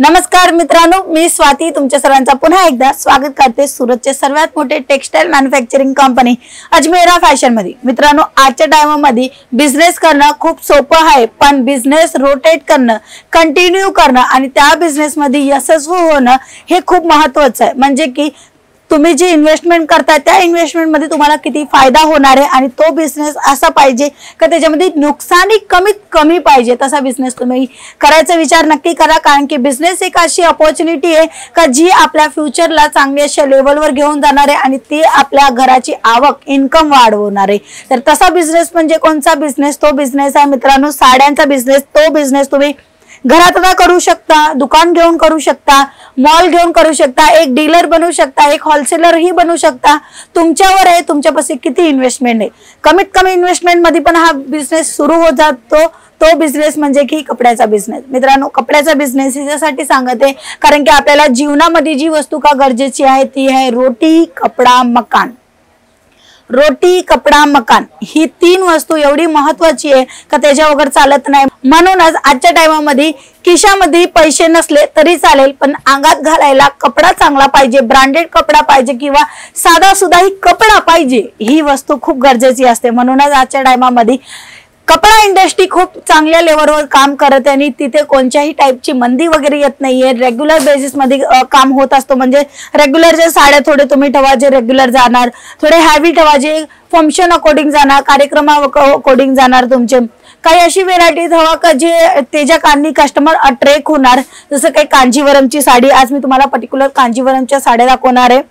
नमस्कार मित्रांनो, मी स्वाती तुमच्या सर्वांचा पुन्हा एकदा स्वागत करते सूरतचे सर्वात मोठे textile manufacturing company Ajmera fashion मध्ये। मित्रांनो, आजच्या टाइममध्ये बिझनेस करणं खूप सोपं आहे, पण बिझनेस रोटेट करणं, कंटिन्यू करणं आणि त्या बिझनेस मध्ये यशस्वी होणं हे खूप महत्त्वाचं आहे। म्हणजे की तुम्ही जी इन्व्हेस्टमेंट करता त्या इन्व्हेस्टमेंट मध्ये तुम्हाला किती फायदा होणार आहे आणि तो बिझनेस असा पाहिजे की त्याच्यामध्ये नुकसानी कमीत कमी पाहिजे, तसा बिझनेस तुम्ही करायचा विचार नक्की करा। कारण की बिझनेस एक अशी अपॉर्च्युनिटी आहे का जी आपल्या फ्युचरला चांगल्या अशा लेवलवर घेऊन जाणार आहे आणि ती आपल्या घराची आवक इन्कम वाढवणार आहे। तर तसा बिझनेस म्हणजे कोणता बिझनेस? तो बिझनेस आहे मित्रांनो साड्यांचा बिझनेस। तो बिझनेस तुम्ही घरात करू शकता, दुकान घेऊन करू शकता, मॉल घेऊन करू शकता, एक डीलर बनू शकता, एक होलसेलर ही बनू शकता। तुमच्यावर आहे तुमच्यापाशी किती इन्व्हेस्टमेंट आहे। कमीत कमी इन्व्हेस्टमेंट मध्ये पण हा बिझनेस सुरू होत जातो। तो बिझनेस म्हणजे की कपड्याचा बिझनेस। मित्रांनो, कपड्याचा बिझनेस यासाठी सांगते कारण की आपल्याला जीवनामध्ये जी वस्तू का गरजेची आहे ती आहे रोटी, कपडा, मकान। रोटी, कपडा, मकान ही तीन वस्तू एवढी महत्त्वाची आहे का त्याच्या वगैरे चालत नाही। म्हणूनच आजच्या टाइममध्ये खिशामध्ये पैसे नसले तरी चालेल, पण अंगात घालायला कपडा चांगला पाहिजे, ब्रँडेड कपडा पाहिजे किंवा साधा सुद्धा ही कपडा पाहिजे, ही वस्तू खूप गरजेची असते। म्हणूनच आजच्या टाइममध्ये कपडा इंडस्ट्री खूप चांगल्या लेवलवर काम करत आहे आणि तिथे कोणत्याही टाइपची मंदी वगैरे येत नाहीये। रेग्युलर बेसिस मध्ये काम होत असतो। म्हणजे रेग्युलरच्या साड्या थोडे तुम्ही ठेवा जे रेग्युलर जाणार, थोडे हॅवी ठेवा जे फंक्शन अकॉर्डिंग जाणार, कार्यक्रमा अकॉर्डिंग जाणार। तुमचे काही अशी व्हेरायटी ठेवा का जे त्याच्या कारणी कस्टमर अट्रॅक्ट होणार। जसं काही कांजीवरमची साडी, आज मी तुम्हाला पर्टिक्युलर कांजीवरमच्या साड्या दाखवणार आहे।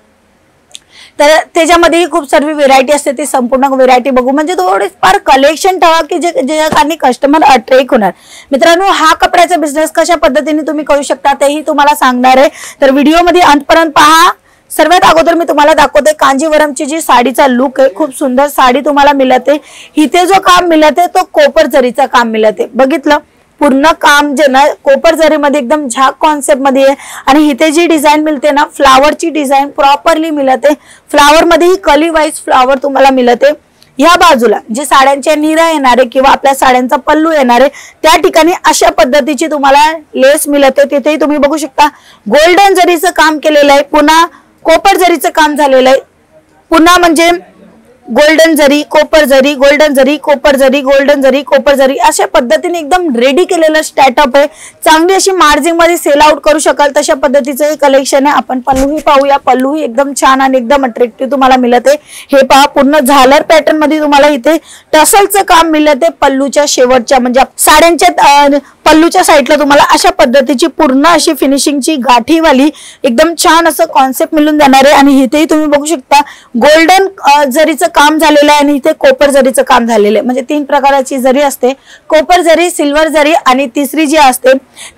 तर त्याच्यामध्ये खूप सारी व्हेरायटी असते, ती संपूर्ण व्हेरायटी बघू। म्हणजे थोडेफार कलेक्शन ठेवा की जे कारण कस्टमर अट्रॅक्ट होणार। मित्रांनो, हा कपड्याचा बिझनेस कशा पद्धतीने तुम्ही करू शकता तेही तुम्हाला सांगणार आहे, तर व्हिडिओ मध्ये अंतपर्यंत पहा। सर्वात अगोदर मी तुम्हाला दाखवते कांजीवरमची जी साडीचा लुक आहे। खूप सुंदर साडी तुम्हाला मिळते। इथे जो काम मिळते तो कोपर जरीचा काम मिळते। बघितलं, पूर्ण काम जे ना कोपर जरी मध्ये एकदम झाक कॉन्सेप्ट मध्ये आहे आणि इथे जी डिझाइन मिळते ना फ्लावरची डिझाइन प्रॉपरली मिळते। फ्लावर मध्ये ही कली वाईज फ्लावर तुम्हाला मिळते। या बाजूला जे साड्यांच्या निरा येणारे किंवा आपल्या साड्यांचा पल्लू येणारे त्या ठिकाणी अशा पद्धतीची तुम्हाला लेस मिळते। तिथेही तुम्ही बघू शकता गोल्डन जरीचं काम केलेलं आहे, पुन्हा कोपर जरीचं काम झालेलं आहे। पुन्हा म्हणजे गोल्डन जरी, कोपर जरी, गोल्डन जरी, कोपर जरी, गोल्डन जरी, कोपर जरी अशा पद्धतीने एकदम रेडी केलेलं स्टॅटअप आहे। चांगली अशी मार्जिन मध्ये सेल आउट करू शकाल तशा पद्धतीचं हे कलेक्शन आहे। आपण पल्लूही पाहूया। पल्लूही एकदम छान आणि एकदम अट्रॅक्टिव्ह तुम्हाला मिळते। हे पहा, पूर्ण झालर पॅटर्न मध्ये तुम्हाला इथे टसलचं काम मिळते। पल्लूच्या शेवटच्या म्हणजे साड्यांच्या पल्लूच्या साईडला तुम्हाला अशा पद्धतीची पूर्ण अशी फिनिशिंगची गाठीवाली एकदम छान असं कॉन्सेप्ट मिळून जाणार आहे। आणि इथेही तुम्ही बघू शकता गोल्डन जरीचं काम झालेलं आहे आणि इथे कोपर जरीचं काम झालेलं आहे। म्हणजे तीन प्रकारची जरी असते, कोपर जरी, सिल्वर जरी आणि तिसरी जी असते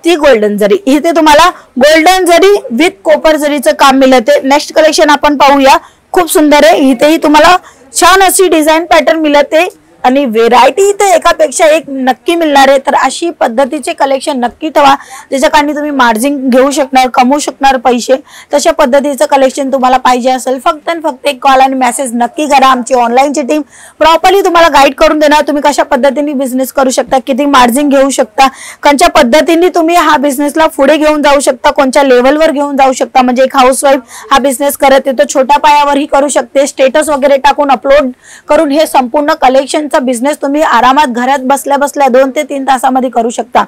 ती गोल्डन जरी। इथे तुम्हाला गोल्डन जरी विथ कोपर जरीचं काम मिळते। नेक्स्ट कलेक्शन आपण पाहूया, खूप सुंदर आहे। इथेही तुम्हाला छान अशी डिझाइन पॅटर्न मिळते आणि व्हेरायटी इथे एकापेक्षा एक नक्की मिळणार आहे। तर अशी पद्धतीचे कलेक्शन नक्की ठेवा ज्याच्या कारणी तुम्ही मार्जिन घेऊ शकणार, कमवू शकणार पैसे। तशा पद्धतीचं कलेक्शन तुम्हाला पाहिजे असेल फक्त आणि फक्त एक कॉल आणि मेसेज नक्की करा। आमची ऑनलाईनची टीम प्रॉपरली तुम्हाला गाईड करून देणार। तुम्ही कशा पद्धतीने बिझनेस करू शकता, किती मार्जिन घेऊ शकता, कोणत्या पद्धतीने तुम्ही हा बिझनेसला पुढे घेऊन जाऊ शकता, कोणत्या लेवलवर घेऊन जाऊ शकता। म्हणजे एक हाऊसवाईफ हा बिझनेस करत आहे तो छोट्या पायावरही करू शकते, स्टेटस वगैरे टाकून अपलोड करून हे संपूर्ण कलेक्शन बिझनेस तुम्ही आरामात घरात बसल्या बसल्या 2 ते 3 तासामध्ये करू शकता।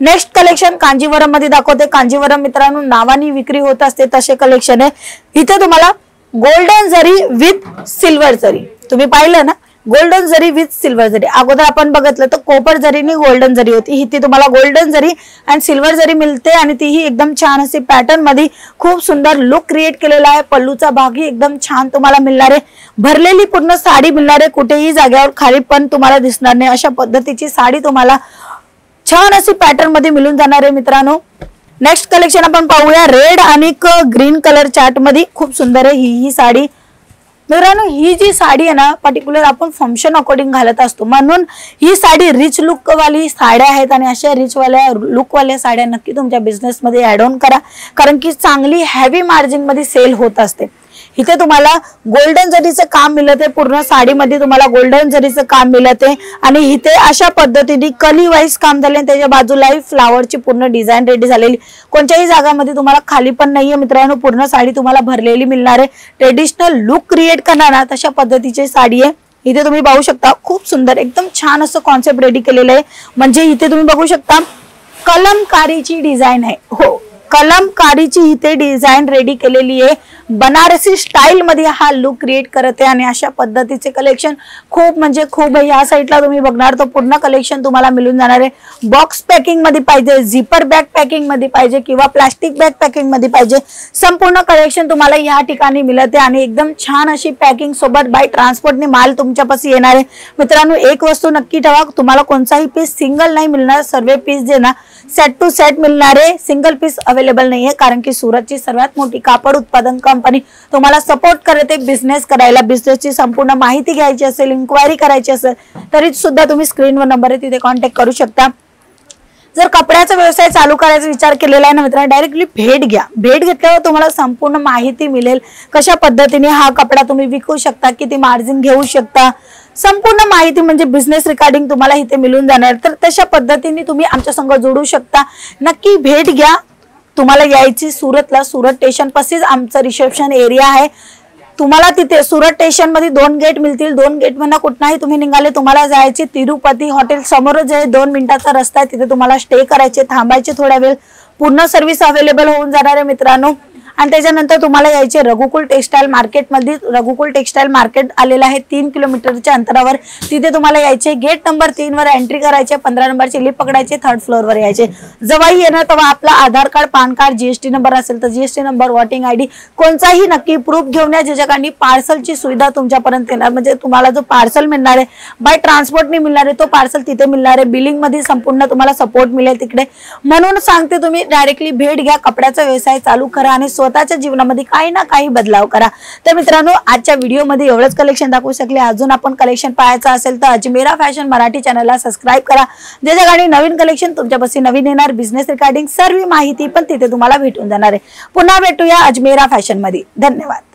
नेक्स्ट कलेक्शन कांजीवरम मध्ये दाखवते। कांजीवरम मित्रांनो नावानी विक्री होत असते तसे कलेक्शन आहे। इथे तुम्हाला गोल्डन जरी विथ सिल्वर जरी, तुम्ही पाहिलं ना गोल्डन जरी विथ सिल्वर जरी। अगोदर आपण बघितलं तर कोपर जरीने गोल्डन जरी होती, इथे तुम्हाला गोल्डन जरी आणि सिल्वर जरी मिळते आणि तीही एकदम छान अशी पॅटर्न मध्ये खूप सुंदर लुक क्रिएट केलेला आहे। पल्लूचा भागही एकदम छान तुम्हाला मिळणार आहे। भरलेली पूर्ण साडी मिळणार आहे, कुठेही जागेवर खाली पण तुम्हाला दिसणार नाही अशा पद्धतीची साडी तुम्हाला छान अशी पॅटर्न मध्ये मिळून जाणार आहे मित्रांनो। नेक्स्ट कलेक्शन आपण पाहूया, रेड आणि ग्रीन कलर चार्ट मध्ये खूप सुंदर आहे ही साडी। मित्रांनो, ही जी साडी आहे ना पर्टिक्युलर आपण फंक्शन अकॉर्डिंग घालत असतो, म्हणून ही साडी रिच लुक वाली साड्या आहेत आणि अशा रिच वाल्या लुक वाल्या साड्या नक्की तुमच्या बिझनेस मध्ये ऍड ऑन करा कारण की चांगली हेवी मार्जिन मध्ये सेल होत असते। इथे तुम्हाला गोल्डन जरीचं काम मिळते, पूर्ण साडीमध्ये तुम्हाला गोल्डन जरीचं काम मिळते आणि इथे अशा पद्धतीने कली वाईज काम झाले, त्याच्या बाजूला फ्लावरची पूर्ण डिझाईन रेडी झालेली, कोणत्याही जागामध्ये तुम्हाला खाली पण नाहीये मित्रांनो, पूर्ण साडी तुम्हाला भरलेली मिळणार आहे। ट्रेडिशनल लुक क्रिएट करणार तशा पद्धतीची साडी आहे। इथे तुम्ही बघू शकता खूप सुंदर एकदम छान असं कॉन्सेप्ट रेडी केलेलं आहे, म्हणजे इथे तुम्ही बघू शकता कलमकारीची डिझाईन आहे, हो कलमकारीची इथे डिझाईन रेडी केलेली आहे, बनारसी स्टाईल मध्ये हा लुक क्रिएट करते आणि अशा पद्धतीचे कलेक्शन खूप म्हणजे खूप आहे। या साईडला तुम्ही बघणार तर पूर्ण कलेक्शन तुम्हाला मिळून जाणार आहे। बॉक्स पॅकिंग मध्ये पाहिजे, झिपर बॅग पॅकिंग मध्ये पाहिजे किंवा प्लास्टिक बॅग पॅकिंग मध्ये पाहिजे, संपूर्ण कलेक्शन तुम्हाला या ठिकाणी मिळते आणि एकदम छान अशी पॅकिंग सोबत बाय ट्रान्सपोर्टने माल तुमच्यापाशी येणार आहे। मित्रांनो एक वस्तू नक्की ठेवा, तुम्हाला कोणताही पीस सिंगल नाही मिळणार, सर्व पीस जे ना सेट टू सेट मिळणार आहे, सिंगल पीस अवेलेबल नाहीये, कारण की सुरतची सर्वात मोठी कापड उत्पादन कंपनी तुम्हाला सपोर्ट करते बिझनेस करायला। बिझनेसची संपूर्ण माहिती घ्यायची असेल, इन्क्वायरी करायची असेल तरी सुद्धा तुम्ही स्क्रीनवर नंबर आहे तिथे कॉन्टॅक्ट करू शकता। जर कपड्याचा व्यवसाय चालू करायचा विचार केलेला आहे ना मित्रांनो, डायरेक्टली भेट घ्या, भेट घेतल्यावर तुम्हाला संपूर्ण माहिती मिळेल, कशा पद्धतीने हा कपडा तुम्ही विकू शकता, किती मार्जिन घेऊ शकता, संपूर्ण माहिती म्हणजे बिझनेस रिगार्डिंग तुम्हाला इथे मिळून जाणार। तर तशा पद्धतीने तुम्ही आमच्या संग जोडू शकता, नक्की भेट घ्या। तुम्हाला यायची सुरतला, सुरत स्टेशन पाशीच आमचं रिसेप्शन एरिया आहे, तुम्हाला तिथे सुरत स्टेशन मध्ये 2 गेट मिळतील, 2 गेट मधून कुठलाही तुम्ही निघाले तुम्हाला जायचे तिरुपती हॉटेल समोरच आहे, 2 मिनिटाचा रस्ता आहे, तिथे तुम्हाला स्टे करायचे, थांबायचे थोडा वेळ, पूर्ण सर्व्हिस अवेलेबल होऊन जाणार आहे मित्रांनो। आणि त्याच्यानंतर तुम्हाला यायचे रघुकुल टेक्सटाईल मार्केट मध्ये, रघुकुल टेक्सटाईल मार्केट आलेलं आहे 3 किलोमीटरच्या अंतरावर, तिथे तुम्हाला यायचे, गेट नंबर 3 वर एंट्री करायचे, 15 नंबरची लिफ्ट पकडायचे, 3rd फ्लोअर वर यायचे। जेव्हाही येणार तेव्हा आपला Aadhaar card, PAN card, GST number असेल तर जीएसटी नंबर, वोटिंग आयडी कोणताही नक्की प्रूफ घेऊन या, ज्याच्याकडे पार्सलची सुविधा तुमच्यापर्यंत येणार, म्हणजे तुम्हाला जो पार्सल मिळणार आहे बाय ट्रान्सपोर्टने मिळणार आहे तो पार्सल तिथे मिळणार आहे, बिलिंग मध्ये संपूर्ण तुम्हाला सपोर्ट मिळेल तिकडे। म्हणून सांगते तुम्ही डायरेक्टली भेट घ्या, कपड्याचा व्यवसाय चालू करा आणि स्वतःच्या जीवनामध्ये काही ना काही बदलाव करा। तर मित्रांनो आजच्या व्हिडिओमध्ये एवढंच कलेक्शन दाखवू शकले, अजून आपण कलेक्शन पाहायचं असेल तर अजमेरा फॅशन मराठी चॅनलला सबस्क्राइब करा, ज्याच्याकडे नवीन कलेक्शन तुमच्यापाशी नवीन येणार, बिझनेस रिगार्डिंग सर्व माहिती पण तिथे तुम्हाला भेटून जाणार आहे। पुन्हा भेटूया अजमेरा फॅशन मध्ये, धन्यवाद।